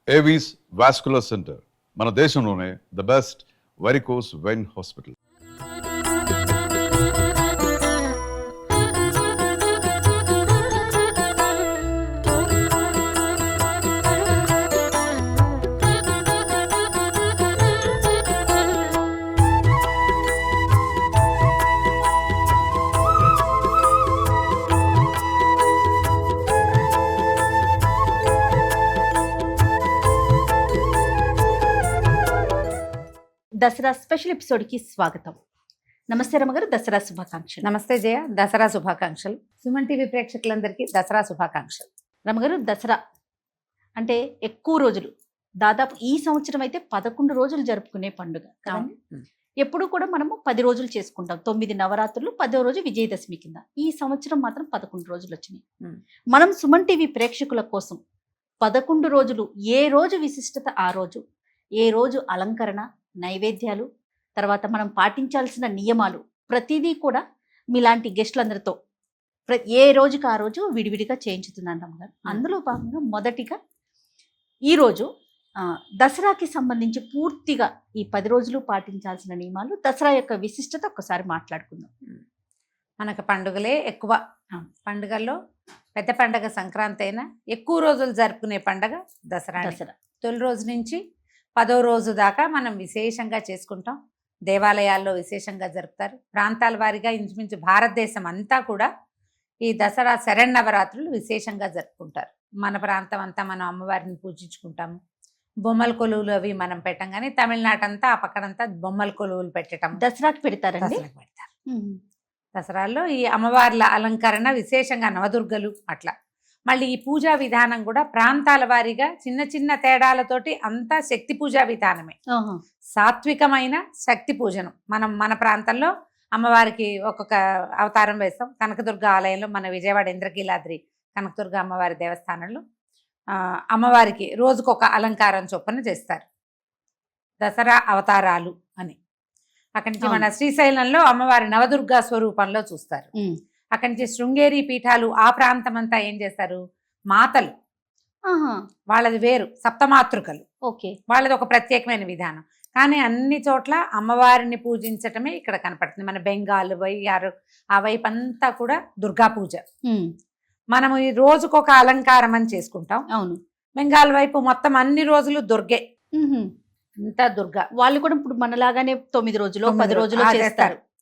Avis vascular centre మన దేశంలోనే the best varicose vein hospital. Dussehra special ఎపిసోడ్కి స్వాగతం. నమస్తే రమగారు, దసరా శుభాకాంక్షలు. నమస్తే జయ, దసరా శుభాకాంక్షలు. సుమన్ టీవీ ప్రేక్షకులందరికీ దసరా శుభాకాంక్షలు. రమగారు, దసరా అంటే ఎక్కువ రోజులు, దాదాపు ఈ సంవత్సరం అయితే 11 రోజులు జరుపుకునే పండుగ కదండి. ఎప్పుడు కూడా మనము 10 రోజులు చేసుకుంటాం. 9 నవరాత్రులు, 10వ రోజు విజయదశమి కింద. ఈ సంవత్సరం మాత్రం 11 రోజులు వచ్చినాయి. మనం సుమన్ టీవీ ప్రేక్షకుల కోసం 11 రోజులు ఏ రోజు విశిష్టత ఆ రోజు, ఏ రోజు అలంకరణ, నైవేద్యాలు, తర్వాత మనం పాటించాల్సిన నియమాలు ప్రతిదీ కూడా మీలాంటి గెస్టులందరితో ఏ రోజుకి ఆ రోజు విడివిడిగా చేయించుతున్నాను రమ్మగారు. అందులో భాగంగా మొదటిగా ఈరోజు దసరాకి సంబంధించి పూర్తిగా ఈ 10 రోజులు పాటించాల్సిన నియమాలు, దసరా యొక్క విశిష్టత ఒక్కసారి మాట్లాడుకుందాం. మనకు పండుగలే ఎక్కువ. పండుగల్లో పెద్ద పండుగ సంక్రాంతి అయినా ఎక్కువ రోజులు జరుపుకునే పండుగ దసరా. తొలి రోజు నుంచి 10వ రోజు దాకా మనం విశేషంగా చేసుకుంటాం. దేవాలయాల్లో విశేషంగా జరుపుతారు. ప్రాంతాల వారీగా ఇంచుమించు భారతదేశం అంతా కూడా ఈ దసరా శరన్నవరాత్రులు విశేషంగా జరుపుకుంటారు. మన ప్రాంతం అంతా మనం అమ్మవారిని పూజించుకుంటాము. బొమ్మల కొలువులు అవి మనం పెట్టం, కానీ తమిళనాడు అంతా ఆ పక్కనంతా బొమ్మల కొలువులు పెట్టడం దసరాకి పెడతారండి. దసరాల్లో ఈ అమ్మవార్ల అలంకరణ విశేషంగా నవదుర్గలు అట్లా. మళ్ళీ ఈ పూజా విధానం కూడా ప్రాంతాల వారీగా చిన్న చిన్న తేడాలతోటి అంతా శక్తి పూజా విధానమే. సాత్వికమైన శక్తి పూజనం. మన ప్రాంతంలో అమ్మవారికి ఒక్కొక్క అవతారం వేస్తాం. కనకదుర్గ ఆలయంలో మన విజయవాడ ఇంద్రకీలాద్రి కనకదుర్గ అమ్మవారి దేవస్థానంలో అమ్మవారికి రోజుకొక అలంకారం చొప్పున చేస్తారు. దసరా అవతారాలు అని. అక్కడి నుంచి మన శ్రీశైలంలో అమ్మవారి నవదుర్గా స్వరూపంలో చూస్తారు. అక్కడి నుంచి శృంగేరి పీఠాలు ఆ ప్రాంతం అంతా ఏం చేస్తారు, మాతలు వాళ్ళది వేరు, సప్తమాతృకలు. ఓకే, వాళ్ళది ఒక ప్రత్యేకమైన విధానం. కానీ అన్ని చోట్ల అమ్మవారిని పూజించటమే ఇక్కడ కనపడుతుంది. మన బెంగాల్ ఆ వైపు అంతా కూడా దుర్గా పూజ. మనము ఈ రోజుకొక అలంకారం అని చేసుకుంటాం. అవును. బెంగాల్ వైపు మొత్తం అన్ని రోజులు దుర్గే, అంతా దుర్గా. వాళ్ళు కూడా ఇప్పుడు మనలాగానే 9 రోజులు 10 రోజులు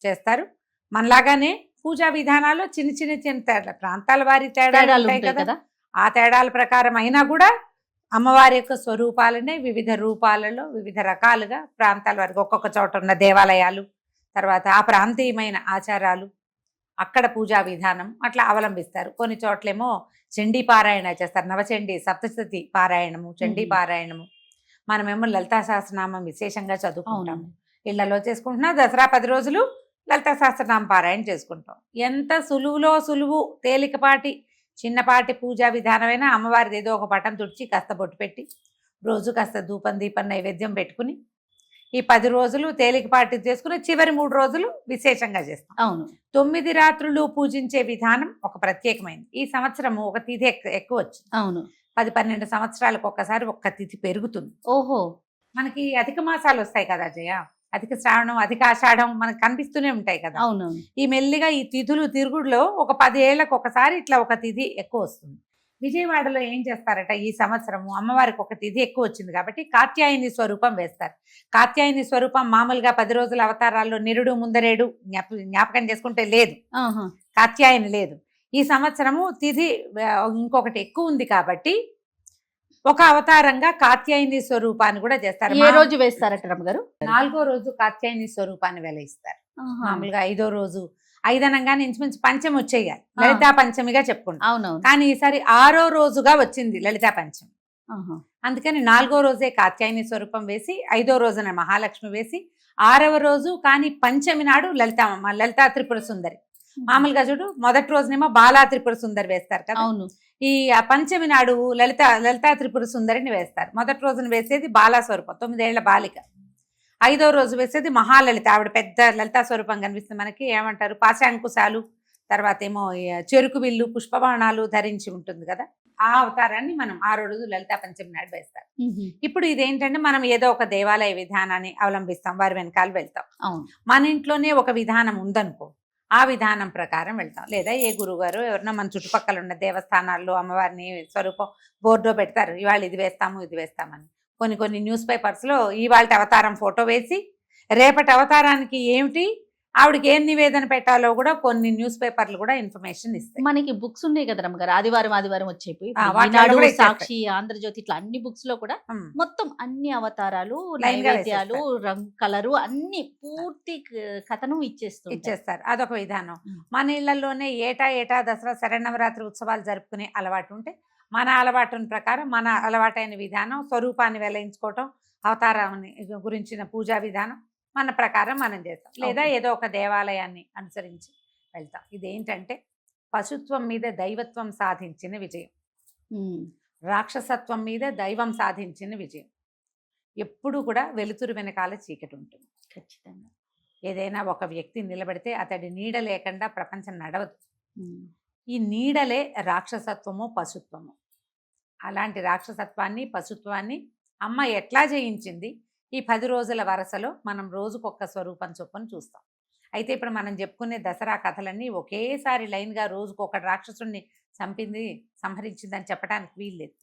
చేస్తారు. మనలాగానే పూజా విధానాలు చిన్న తేడా, ప్రాంతాల వారి తేడాలు ఉంటాయి కదా. ఆ తేడాల ప్రకారం అయినా కూడా అమ్మవారి యొక్క స్వరూపాలనే వివిధ రూపాలలో వివిధ రకాలుగా ప్రాంతాల వారికి ఒక్కొక్క చోట ఉన్న దేవాలయాలు, తర్వాత ఆ ప్రాంతీయమైన ఆచారాలు, అక్కడ పూజా విధానం అట్లా అవలంబిస్తారు. కొన్ని చోట్లేమో చండీ పారాయణ చేస్తారు. నవచండీ సప్తశతి పారాయణము, చండీ పారాయణము. మనమేమో లలితా సహస్రనామం విశేషంగా చదువుకుంటాము. ఇళ్లలో చేసుకుంటున్నా దసరా 10 రోజులు లలితా సహస్రనామ పారాయణ చేసుకుంటాం. ఎంత సులువులో సులువు, తేలికపాటి చిన్నపాటి పూజా విధానమైనా అమ్మవారిది ఏదో ఒక పటం తుడిచి కాస్త బొట్టు పెట్టి రోజు కాస్త ధూపం దీపం నైవేద్యం పెట్టుకుని ఈ 10 రోజులు తేలికపాటి చేసుకుని చివరి 3 రోజులు విశేషంగా చేస్తాం. అవును. 9 రాత్రులు పూజించే విధానం ఒక ప్రత్యేకమైనది. ఈ సంవత్సరము ఒక తిథి ఎక్కువ వచ్చింది. అవును. 10-12 సంవత్సరాలకు ఒక్కసారి ఒక్క తిథి పెరుగుతుంది. ఓహో, మనకి అధిక మాసాలు వస్తాయి కదా జయ. అధిక శ్రావణం, అధిక ఆషాఢం మనకు కనిపిస్తూనే ఉంటాయి కదా. అవును. ఈ మెల్లిగా ఈ తిథులు తిరుగుడులో ఒక 10 ఏళ్లకు ఒకసారి ఇట్లా ఒక తిథి ఎక్కువ వస్తుంది. విజయవాడలో ఏం చేస్తారట, ఈ సంవత్సరము అమ్మవారికి ఒక తిథి ఎక్కువ వచ్చింది కాబట్టి కాత్యాయని స్వరూపం వేస్తారు. కాత్యాయని స్వరూపం మామూలుగా 10 రోజుల అవతారాల్లో నిరుడు ముందరేడు జ్ఞాపకం చేసుకుంటే లేదు, కాత్యాయని లేదు. ఈ సంవత్సరము తిథి ఇంకొకటి ఎక్కువ ఉంది కాబట్టి ఒక అవతారంగా కాత్యాయని స్వరూపాన్ని కూడా చేస్తారు. ఏ రోజు వేస్తారట రమ్మగారు? 4వ రోజు కాత్యాయని స్వరూపాన్ని వెలయిస్తారు. మామూలుగా 5వ రోజు, 5 అనగానే ఇంచుమించు పంచమి వచ్చేయాలి, లలితా పంచమిగా చెప్పుకుంటాం. అవునవును. కానీ ఈసారి 6వ రోజుగా వచ్చింది లలితా పంచమి. అందుకని 4వ రోజే కాత్యాయని స్వరూపం వేసి, 5వ రోజున మహాలక్ష్మి వేసి, 6వ రోజు కానీ పంచమి నాడు లలితా త్రిపుర సుందరి. మామూలుగా చూడు, మొదటి రోజునేమో బాలా త్రిపుర సుందరి వేస్తారు కదా. అవును. ఈ పంచమి నాడు లలితా త్రిపుర సుందరిని వేస్తారు. మొదటి రోజున వేసేది బాలా స్వరూపం, 9 ఏళ్ల బాలిక. 5వ రోజు వేసేది మహాలలిత, ఆవిడ పెద్ద లలితా స్వరూపం కనిపిస్తుంది మనకి. ఏమంటారు, పాశాంకుశాలు, తర్వాత ఏమో చెరుకు విల్లు పుష్పబాణాలు ధరించి ఉంటుంది కదా. ఆ అవతారాన్ని మనం 6 రోజులు లలితా పంచమి నాడు వేస్తారు. ఇప్పుడు ఇదేంటంటే మనం ఏదో ఒక దేవాలయ విధానాన్ని అవలంబిస్తాం, వారి వెనకాల వెళ్తాం. అవును. మన ఇంట్లోనే ఒక విధానం ఉందనుకో, ఆ విధానం ప్రకారం వెళ్తాం. లేదా ఏ గురువుగారు ఎవరన్నా మన చుట్టుపక్కల ఉన్న దేవస్థానాల్లో అమ్మవారిని స్వరూపం బోర్డో పెడతారు, ఇవాళ ఇది వేస్తాము ఇది వేస్తామని. కొన్ని న్యూస్ పేపర్స్లో ఇవాళ అవతారం ఫోటో వేసి రేపటి అవతారానికి ఏమిటి ఆవిడకి ఏం నివేదన పెట్టాలో కూడా కొన్ని న్యూస్ పేపర్లు కూడా ఇన్ఫర్మేషన్ ఇస్తాయి. మనకి బుక్స్ ఉన్నాయి కదా రమ్మగారు, ఆదివారం వచ్చేవి, వాటిలో ఈనాడు, కూడా ఇచ్చేస్తాయి. సాక్షి, ఆంధ్రజ్యోతి, ఇట్లా అన్ని బుక్స్ లో కూడా ఉమ్. మొత్తం అన్ని అవతారాలు, లైన్ గా నైవేద్యాలు, రంగు, కలరు, అన్ని పూర్తి కథను ఇచ్చేస్తారు. అదొక విధానం. ఉమ్. మన ఇళ్లలోనే ఏటా దసరా శరన్నవరాత్రి ఉత్సవాలు జరుపుకునే అలవాటు ఉంటే మన అలవాటుని ప్రకారం మన అలవాటైన విధానం, స్వరూపాన్ని వెలయించుకోవటం, అవతారాన్ని గురించిన పూజా విధానం మన ప్రకారం మనం చేస్తాం. లేదా Okay. ఏదో ఒక దేవాలయాన్ని అనుసరించి వెళ్తాం. ఇదేంటంటే పశుత్వం మీద దైవత్వం సాధించిన విజయం, రాక్షసత్వం మీద దైవం సాధించిన విజయం. ఎప్పుడు కూడా వెలుతురు వెనకాల చీకటి ఉంటుంది. ఖచ్చితంగా. ఏదైనా ఒక వ్యక్తి నిలబడితే అతడి నీడ లేకుండా ప్రపంచం నడవదు. ఉమ్. ఈ నీడలే రాక్షసత్వము, పశుత్వము. అలాంటి రాక్షసత్వాన్ని, పశుత్వాన్ని అమ్మ ఎట్లా జయించింది? ఈ 10 రోజుల వరసలో మనం రోజుకొక్క స్వరూపం చొప్పున చూస్తాం. అయితే ఇప్పుడు మనం చెప్పుకునే దసరా కథలన్నీ ఒకేసారి లైన్గా రోజుకొక రాక్షసుడిని చంపింది, సంహరించిందని చెప్పడానికి వీల్లేదు.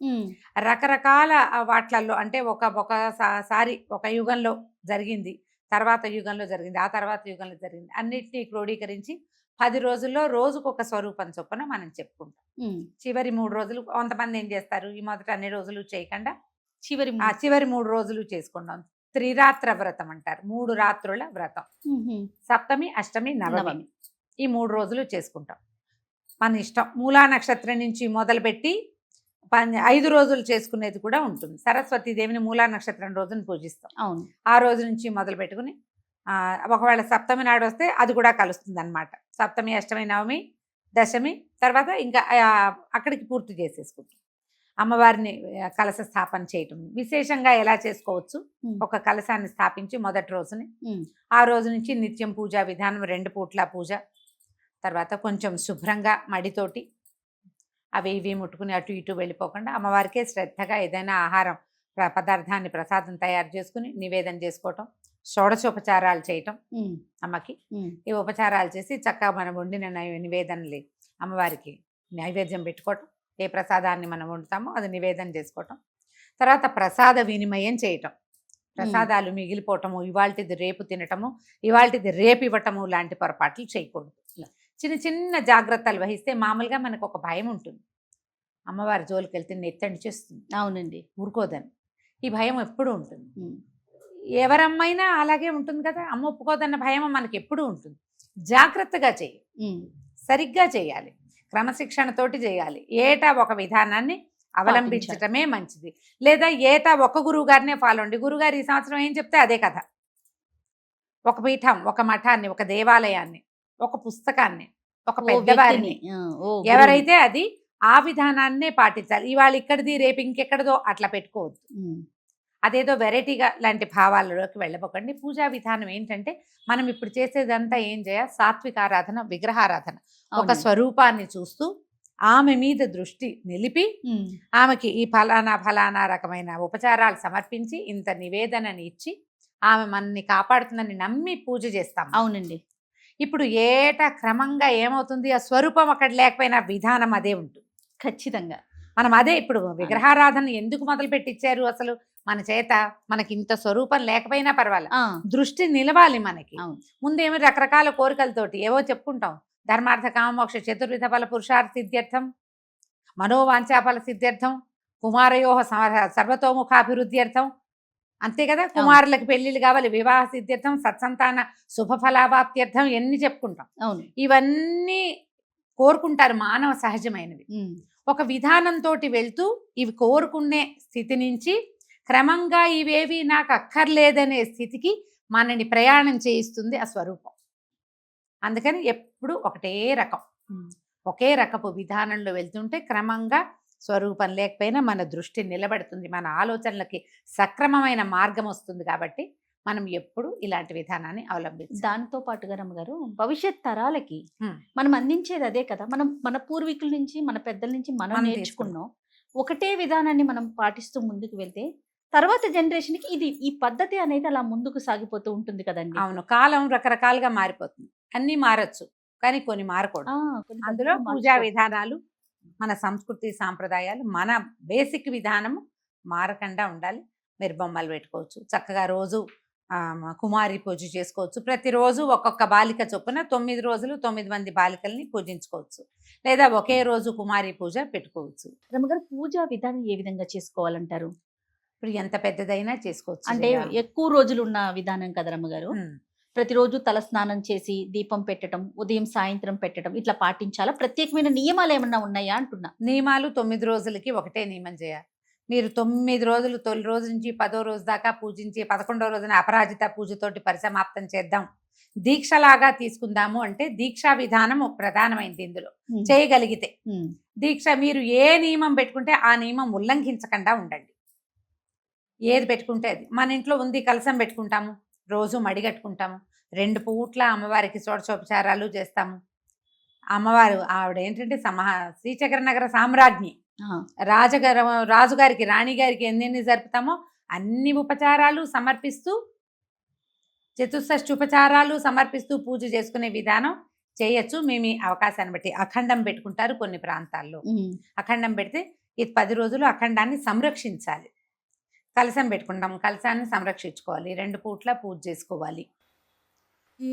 రకరకాల వాట్లల్లో అంటే ఒకసారి ఒక యుగంలో జరిగింది, తర్వాత యుగంలో జరిగింది, ఆ తర్వాత యుగంలో జరిగింది, అన్నిటినీ క్రోడీకరించి 10 రోజుల్లో రోజుకొక స్వరూపం చొప్పున మనం చెప్పుకుంటాం. చివరి 3 రోజులు కొంతమంది ఏం చేస్తారు, ఈ మొదట అన్ని రోజులు చేయకుండా చివరి 3 రోజులు చేసుకుంటాం. త్రిరాత్ర వ్రతం అంటారు, 3 రాత్రుల వ్రతం. సప్తమి, అష్టమి, నవమి ఈ 3 రోజులు చేసుకుంటాం. మన ఇష్టం. మూలా నక్షత్రం నుంచి మొదలుపెట్టి 5 రోజులు చేసుకునేది కూడా ఉంటుంది. సరస్వతి దేవిని మూలా నక్షత్రం రోజున పూజిస్తాం. అవును. ఆ రోజు నుంచి మొదలు పెట్టుకుని ఒకవేళ సప్తమి నాడు వస్తే అది కూడా కలుస్తుంది అనమాట. సప్తమి, అష్టమి, నవమి, దశమి తర్వాత ఇంకా అక్కడికి పూర్తి చేసేసుకుంటాం. అమ్మవారిని కలశ స్థాపన చేయటం విశేషంగా ఎలా చేసుకోవచ్చు, ఒక కలశాన్ని స్థాపించి మొదటి రోజుని, ఆ రోజు నుంచి నిత్యం పూజా విధానం, 2 పూట్ల పూజ, తర్వాత కొంచెం శుభ్రంగా మడితోటి అవి ఇవి ముట్టుకుని అటు ఇటు వెళ్ళిపోకుండా అమ్మవారికే శ్రద్ధగా ఏదైనా ఆహారం పదార్థాన్ని ప్రసాదం తయారు చేసుకుని నివేదన చేసుకోవటం, షోడశోపచారాలు చేయటం అమ్మకి. ఈ ఉపచారాలు చేసి చక్కగా మనం వండిన నివేదనలు అమ్మవారికి నైవేద్యం పెట్టుకోవటం, ఏ ప్రసాదాన్ని మనం వండుతామో అది నివేదన చేసుకోవటం, తర్వాత ప్రసాద వినిమయం చేయటం, ప్రసాదాలు మిగిలిపోవటము, ఇవాళది రేపు తినటము, ఇవాళది రేపు ఇవ్వటము లాంటి పొరపాట్లు చేయకూడదు. చిన్న జాగ్రత్తలు వహిస్తే మామూలుగా మనకు ఒక భయం ఉంటుంది, అమ్మవారి జోలికి వెళ్తే నెత్తడి చేస్తుంది. అవునండి. ఊరుకోదని ఈ భయం ఎప్పుడూ ఉంటుంది. ఎవరమ్మైనా అలాగే ఉంటుంది కదా, అమ్మ ఒప్పుకోదన్న భయం మనకి ఎప్పుడూ ఉంటుంది. జాగ్రత్తగా చేయి, సరిగ్గా చేయాలి, క్రమశిక్షణతోటి చేయాలి. ఏటా ఒక విధానాన్ని అవలంబించటమే మంచిది. లేదా ఏటా ఒక గురువు గారినే ఫాలో అండి. గురుగారు ఈ సంవత్సరం ఏం చెప్తే అదే కథ. ఒక పీఠం, ఒక మఠాన్ని, ఒక దేవాలయాన్ని, ఒక పుస్తకాన్ని, ఒక పెద్దవారిని, ఎవరైతే అది ఆ విధానాన్నే పాటించాలి. ఇవాళ ఇక్కడిది రేపు ఇంకెక్కడదో అట్లా పెట్టుకోవద్దు. అదేదో వెరైటీగా లాంటి భావాలలోకి వెళ్ళబోకండి. పూజా విధానం ఏంటంటే మనం ఇప్పుడు చేసేదంతా ఏం చేయాలి, సాత్విక ఆరాధన, విగ్రహారాధన. ఒక స్వరూపాన్ని చూస్తూ ఆమె మీద దృష్టి నిలిపి ఆమెకి ఈ ఫలానా రకమైన ఉపచారాలు సమర్పించి ఇంత నివేదనని ఇచ్చి ఆమె మనని కాపాడుతుందని నమ్మి పూజ చేస్తాం. అవునండి. ఇప్పుడు ఏటా క్రమంగా ఏమవుతుంది, ఆ స్వరూపం అక్కడ లేకపోయినా విధానం అదే ఉంటుంది. ఖచ్చితంగా మనం అదే ఇప్పుడు విగ్రహారాధన ఎందుకు మొదలు పెట్టించారు, అసలు మన చేత మనకి ఇంత స్వరూపం లేకపోయినా పర్వాలేదు, దృష్టి నిలవాలి మనకి. ముందేమో రకరకాల కోరికలతోటి ఏవో చెప్పుకుంటాం, ధర్మార్థ కామమోక్ష చతుర్విధ ఫల పురుషార్థ సిద్ధ్యర్థం, మనోవాంఛాఫల సిద్ధ్యర్థం, కుమారయోహ సర్వతోముఖాభివృద్ధ్యర్థం, అంతే కదా. కుమారులకు పెళ్లిళ్ళు కావాలి, వివాహ సిద్ధ్యర్థం, సత్సంతాన శుభఫలాభాప్త్యర్థం, ఎన్ని చెప్పుకుంటాం. ఇవన్నీ కోరుకుంటారు, మానవ సహజమైనవి. ఒక విధానంతో వెళ్తూ ఇవి కోరుకునే స్థితి నుంచి క్రమంగా ఇవేవి నాకు అక్కర్లేదనే స్థితికి మనని ప్రయాణం చేయిస్తుంది ఆ స్వరూపం. అందుకని ఎప్పుడు ఒకే రకపు విధానంలో వెళ్తుంటే క్రమంగా స్వరూపం లేకపోయినా మన దృష్టి నిలబడుతుంది, మన ఆలోచనలకి సక్రమమైన మార్గం వస్తుంది. కాబట్టి మనం ఎప్పుడు ఇలాంటి విధానాన్ని అవలంబించాలి. దాంతో పాటుగా రమ్మగారు భవిష్యత్ తరాలకి మనం అందించేది అదే కదా. మనం మన పూర్వీకుల నుంచి, మన పెద్దల నుంచి మనం నేర్చుకున్నాం. ఒకటే విధానాన్ని మనం పాటిస్తూ ముందుకు వెళ్తే తర్వాత జనరేషన్ కి ఇది ఈ పద్ధతి అనేది అలా ముందుకు సాగిపోతూ ఉంటుంది కదండి. అవును, కాలం రకరకాలుగా మారిపోతుంది. అన్నీ మారచ్చు, కానీ కొన్ని మారకూడదు. కొన్ని అందులో పద్ధతులు పూజా మార్చుకో- విధానాలు, మన సంస్కృతి సాంప్రదాయాలు, మన బేసిక్ విధానము మారకుండా ఉండాలి. మీరు బొమ్మలు పెట్టుకోవచ్చు చక్కగా, రోజు కుమారి పూజ చేసుకోవచ్చు. ప్రతిరోజు ఒక్కొక్క బాలిక చొప్పున 9 రోజులు 9 మంది బాలికల్ని పూజించుకోవచ్చు, లేదా ఒకే రోజు కుమారి పూజ పెట్టుకోవచ్చు. రమ్మగారు పూజా విధానం ఏ విధంగా చేసుకోవాలంటారు? ఇప్పుడు ఎంత పెద్దదైనా చేసుకోవచ్చు. అంటే జయ. ఎక్కువ రోజులు ఉన్న విధానం కదా రమ్మగారు. ఉమ్. ప్రతిరోజు తల స్నానం చేసి దీపం పెట్టడం, ఉదయం సాయంత్రం పెట్టడం, ఇట్లా పాటించాలా? ప్రత్యేకమైన నియమాలు ఏమన్నా ఉన్నాయా అంటున్నా. నియమాలు 9 రోజులకి ఒకటే నియమం చేయాలి. మీరు 9 రోజులు, తొలి రోజు నుంచి 10వ రోజు దాకా పూజించి 11వ రోజున అపరాజిత పూజతోటి పరిసమాప్తం చేద్దాం, దీక్షలాగా తీసుకుందాము అంటే దీక్షా విధానం ప్రధానమైంది ఇందులో. చేయగలిగితే దీక్ష, మీరు ఏ నియమం పెట్టుకుంటే ఆ నియమం ఉల్లంఘించకుండా ఉండండి. ఏది పెట్టుకుంటే అది. మన ఇంట్లో ఉంది, కలసం పెట్టుకుంటాము, రోజు మడిగట్టుకుంటాము, 2 పూట్ల అమ్మవారికి షోడశోపచారాలు చేస్తాము. అమ్మవారు ఆవిడ ఏంటంటే శ్రీచక్ర నగర సామ్రాజ్ఞి, రాజుగారికి రాణిగారికి ఎన్ని జరుపుతామో అన్ని ఉపచారాలు సమర్పిస్తూ, చతుషష్ఠి ఉపచారాలు సమర్పిస్తూ పూజ చేసుకునే విధానం చేయొచ్చు. మేము అవకాశాన్ని బట్టి అఖండం పెట్టుకుంటారు కొన్ని ప్రాంతాల్లో. అఖండం పెడితే ఇది 10 రోజులు అఖండాన్ని సంరక్షించాలి. కలశం పెట్టుకుంటాం, కలశాన్ని సంరక్షించుకోవాలి, 2 పూట్ల పూజ చేసుకోవాలి. ఈ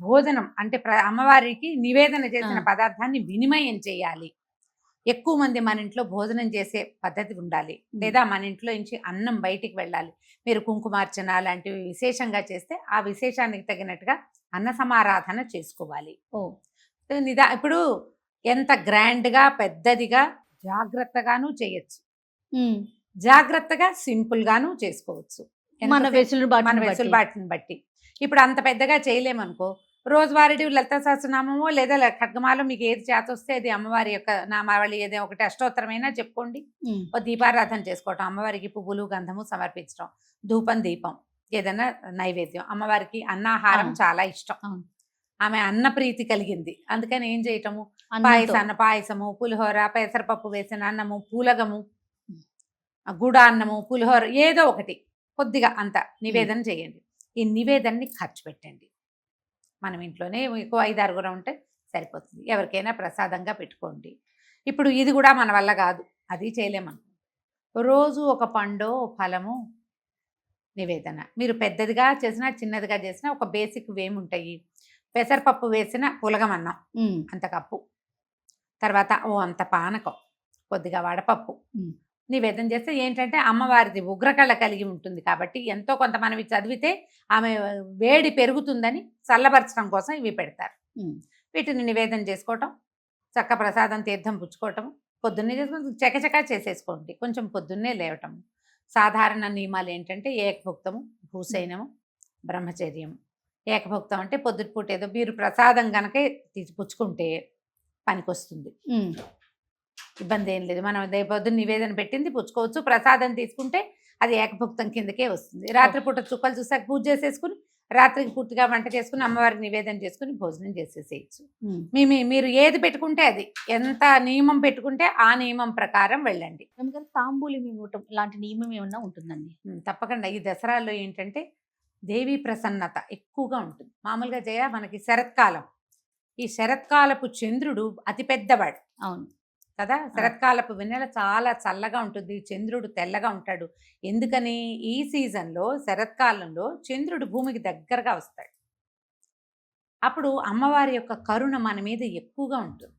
భోజనం అంటే అమ్మవారికి నివేదన చేసిన పదార్థాన్ని వినిమయం చేయాలి. ఎక్కువ మంది మన ఇంట్లో భోజనం చేసే పద్ధతి ఉండాలి, లేదా మన ఇంట్లో నుంచి అన్నం బయటికి వెళ్ళాలి. మీరు కుంకుమార్చన లాంటివి విశేషంగా చేస్తే ఆ విశేషానికి తగినట్టుగా అన్న సమారాధన చేసుకోవాలి. ఇప్పుడు ఎంత గ్రాండ్గా పెద్దదిగా జాగ్రత్తగాను చేయొచ్చు, జాగ్రత్తగా సింపుల్ గాను చేసుకోవచ్చు, మన వెసులుబాటుని బట్టి. ఇప్పుడు అంత పెద్దగా చేయలేమనుకో, రోజువారీ లలిత సహస్రనామమో లేదా ఖడ్గమాలో మీకు ఏది చేత వస్తే అది అమ్మవారి యొక్క నామావళి ఏదో ఒకటి అష్టోత్తరమైనా చెప్పుకోండి. దీపారాధన చేసుకోవటం, అమ్మవారికి పువ్వులు గంధము సమర్పించడం, ధూపం దీపం, ఏదైనా నైవేద్యం. అమ్మవారికి అన్నాహారం చాలా ఇష్టం, ఆమె అన్న ప్రీతి కలిగింది. అందుకని ఏం చేయటము, పాయసము, పులిహోర, పెసరపప్పు వేసిన అన్నము, పూలగము, గుడ అన్నము, పులిహోర, ఏదో ఒకటి కొద్దిగా అంత నివేదన చేయండి. ఈ నివేదనని ఖర్చు పెట్టండి. మనం ఇంట్లోనే ఎక్కువ 5-6 ఉంటే సరిపోతుంది. ఎవరికైనా ప్రసాదంగా పెట్టుకోండి. ఇప్పుడు ఇది కూడా మన వల్ల కాదు, అది చేయలేమనుకో, రోజు ఒక పండో ఫలము నివేదన. మీరు పెద్దదిగా చేసినా చిన్నదిగా చేసినా ఒక బేసిక్ ఏముంటాయి, పెసరపప్పు వేసిన పులగమన్నం అంత కప్పు, తర్వాత అంత పానకం, కొద్దిగా వడపప్పు నివేదన చేస్తే ఏంటంటే అమ్మవారిది ఉగ్రకళ కలిగి ఉంటుంది కాబట్టి ఎంతో కొంత మనం చదివితే ఆమె వేడి పెరుగుతుందని చల్లబరచడం కోసం ఇవి పెడతారు. వీటిని నివేదన చేసుకోవటం, చక్క ప్రసాదం తీర్థం పుచ్చుకోవటం, పొద్దున్నే చేసుకుని చకచకా చేసేసుకోండి. కొంచెం పొద్దున్నే లేవటం. సాధారణ నియమాలు ఏంటంటే ఏకభుక్తము, భూసైనము, బ్రహ్మచర్యము. ఏకభుక్తం అంటే పొద్దుటిపూట ఏదో మీరు ప్రసాదం కనుక పుచ్చుకుంటే పనికొస్తుంది, ఇబ్బంది ఏం లేదు. మనం పొద్దున్న నివేదన పెట్టింది పుచ్చుకోవచ్చు, ప్రసాదం తీసుకుంటే అది ఏకభుక్తం కిందకే వస్తుంది. రాత్రిపూట చుక్కలు చూసాక పూజ చేసేసుకుని రాత్రికి పూర్తిగా వంట చేసుకుని అమ్మవారికి నివేదన చేసుకుని భోజనం చేసేసేయచ్చు. మీరు ఏది పెట్టుకుంటే అది, ఎంత నియమం పెట్టుకుంటే ఆ నియమం ప్రకారం వెళ్ళండి. తాంబూలం ఇవ్వటం లాంటి నియమం ఏమన్నా ఉంటుందండి? తప్పకుండా. ఈ దసరాలో ఏంటంటే దేవీ ప్రసన్నత ఎక్కువగా ఉంటుంది. మామూలుగా జయ మనకి శరత్కాలం, ఈ శరత్కాలపు చంద్రుడు అతి పెద్దవాడు. అవును కదా, శరత్కాలపు వెన్నెల చాలా చల్లగా ఉంటుంది, చంద్రుడు తెల్లగా ఉంటాడు. ఎందుకని, ఈ సీజన్లో శరత్కాలంలో చంద్రుడు భూమికి దగ్గరగా వస్తాడు. అప్పుడు అమ్మవారి యొక్క కరుణ మన మీద ఎక్కువగా ఉంటుంది.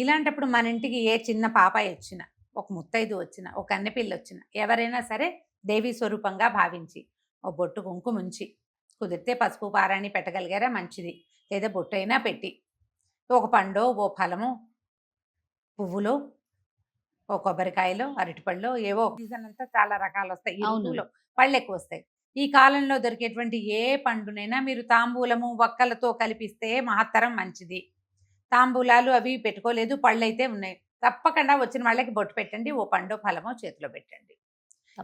ఇలాంటప్పుడు మన ఇంటికి ఏ చిన్న పాపాయి వచ్చినా, ఒక ముత్తైదు వచ్చినా, ఒక కన్నెపిల్ల వచ్చినా, ఎవరైనా సరే దేవీ స్వరూపంగా భావించి ఓ బొట్టు కుంకుమ ఉంచి, కుదిరితే పసుపు పారాణి పెట్టగలిగారా మంచిది, లేదా బొట్టు అయినా పెట్టి ఒక పండో ఓ ఫలము, పువ్వులో, ఓ కొబ్బరికాయలో, అరటిపళ్ళలో, ఏవో సీజన్ అంతా చాలా రకాలు వస్తాయి. ఈ ఋతువులో పళ్ళు ఎక్కువ వస్తాయి. ఈ కాలంలో దొరికేటువంటి ఏ పండునైనా మీరు తాంబూలము వక్కలతో కలిపిస్తే మహత్తరం మంచిది. తాంబూలాలు అవి పెట్టుకోలేదు, పళ్ళు అయితే ఉన్నాయి, తప్పకుండా వచ్చిన వాళ్ళకి బొట్టు పెట్టండి, ఓ పండో ఫలమో చేతిలో పెట్టండి.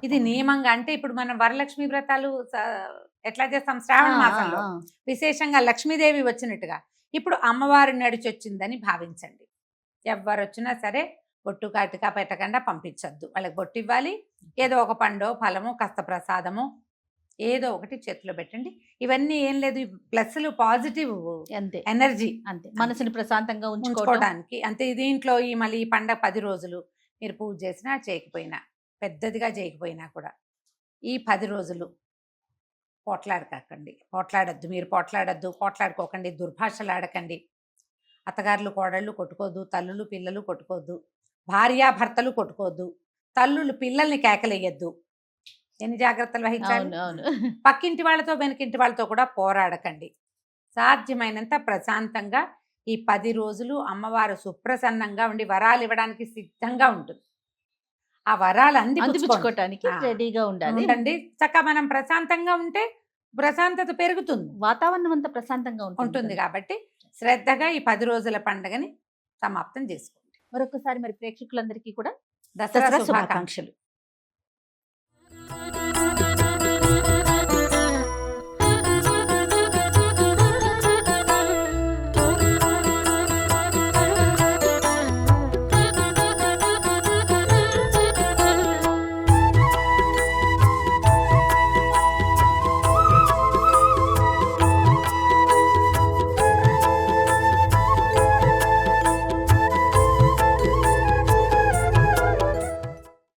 ఇది నియమంగా. అంటే ఇప్పుడు మనం వరలక్ష్మి వ్రతాలు ఎట్లా చేస్తాం, శ్రావణ మాసంలో విశేషంగా లక్ష్మీదేవి వచ్చినట్టుగా ఇప్పుడు అమ్మవారి నడిచి వచ్చిందని భావించండి. ఎవరు వచ్చినా సరే బొట్టు కాటికా పెట్టకుండా పంపించద్దు. వాళ్ళకి బొట్టు ఇవ్వాలి, ఏదో ఒక పండో ఫలమో కాస్త ప్రసాదమో ఏదో ఒకటి చేతిలో పెట్టండి. ఇవన్నీ ఏం లేదు, ప్లస్లు పాజిటివ్ అంతే ఎనర్జీ అంతే మనసుని ప్రశాంతంగా ఉంచుకోవడం. ఉంచుకోవడానికి. అంతే దీంట్లో ఈ మళ్ళీ ఈ పండగ 10 రోజులు మీరు పూజ చేసినా చేయకపోయినా, పెద్దదిగా చేయకపోయినా కూడా ఈ 10 రోజులు పోట్లాడద్దు, మీరు పోట్లాడుకోకండి, దుర్భాషలు ఆడకండి. అత్తగారులు కోడళ్ళు కొట్టుకోవద్దు, తల్లులు పిల్లలు కొట్టుకోవద్దు, భార్యాభర్తలు కొట్టుకోవద్దు, తల్లులు పిల్లల్ని కేకలేయద్దు. ఎన్ని జాగ్రత్తలు వహించాలి. అవును పక్కింటి వాళ్ళతో వెనకింటి వాళ్ళతో కూడా పోరాడకండి. సాధ్యమైనంత ప్రశాంతంగా ఈ 10 రోజులు అమ్మవారు సుప్రసన్నంగా ఉండి వరాలు ఇవ్వడానికి సిద్ధంగా ఉంటుంది. ఆ వరాలు అందిపుచ్చుకోవటానికి ఆ. రెడీగా ఉండాలి. ఉండండి. చక్కగా మనం ప్రశాంతంగా ఉంటే ప్రశాంతత పెరుగుతుంది వాతావరణం అంతా ప్రశాంతంగా ఉంటుంది. కాబట్టి శ్రద్ధగా ఈ 10 రోజుల పండుగని సమాప్తం చేసుకోండి. మరొకసారి మరి ప్రేక్షకులందరికీ కూడా దసరా దసరా శుభాకాంక్షలు. శుభాకాంక్షలు.